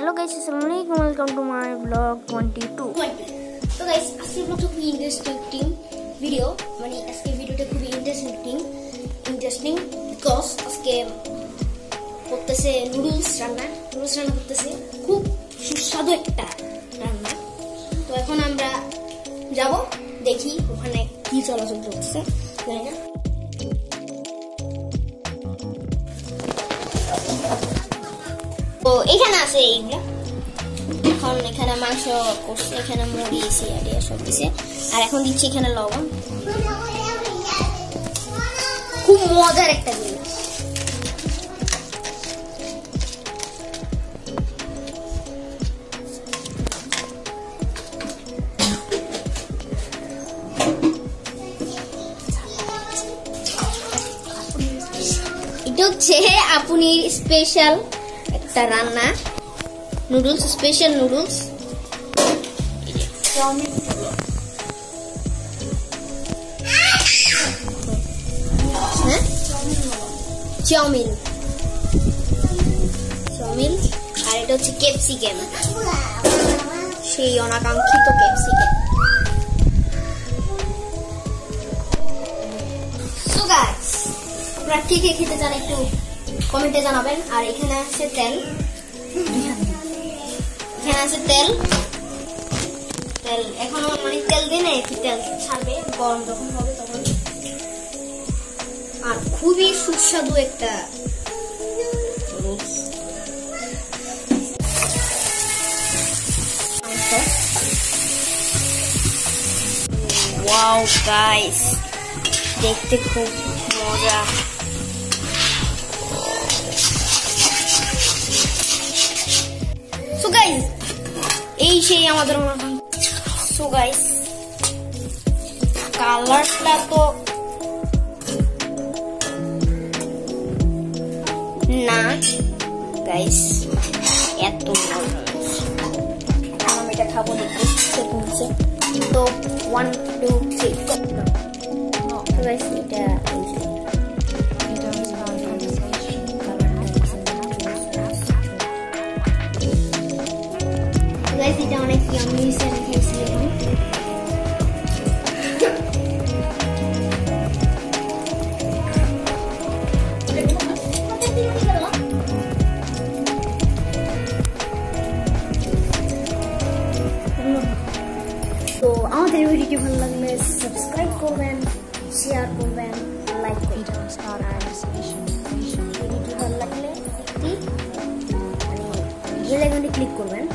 Hello guys, assalamualaikum. Welcome to my vlog 22. So guys, আজকে ব্লগটা খুবই ইন্টারেস্টিং ভিডিও, মানে আজকে ভিডিওটা খুবই ইন্টারেস্টিং বিকজ আজকে করতেছে নুডলস রান্না করতেছে, খুব সুস্বাদু একটা রান্না। তো এখন আমরা যাব দেখি ওখানে কি চলাচল করতেছে, তাই না? তো এখানে আছে এইগুলা, এখন এখানে মাংস করছে, এখানে মুড়ি সিয়ারিয়া সব দিছে, আর এখন দিচ্ছি এখানে লবণ। খুব মজার একটা জিনিস। এটা হচ্ছে আপুনির স্পেশাল একটা রান্না, নুডলস, স্পেশাল নুডলস। চাউমিন, আর এটা হচ্ছে ক্যাপসিকাম, সেই অনাকাঙ্ক্ষিত ক্যাপসিকাম। সো গাইস, আপনারা কে কে খেতে চান একটু কমেন্টে জানাবেন। আর এখানে আছে তেল, এখনো মানে তেল দিয়ে না, একটু তেল ছাড়বে গরম যখন হবে তখন। আর খুবই সুস্বাদু একটা ওয়াও গাইস, দেখতে খুব মজা। সো গাইস, এই সেই আমাদের সো গাইস, কালারটা তো না গাইস, এত মজা। আমি এটা খাবো, দেখি তো 1 2 3 গাইস, এটা guys, এটা অনেক ইয়াম্মি হিসেবে খেয়েছিলাম। তো আমাদের ভিডিওটি ভালো লাগলে সাবস্ক্রাইব করবেন, শেয়ার করবেন, লাইক করবেন। আর ভিডিওটি ভালো লাগলে বেল আইকনে ক্লিক করবেন।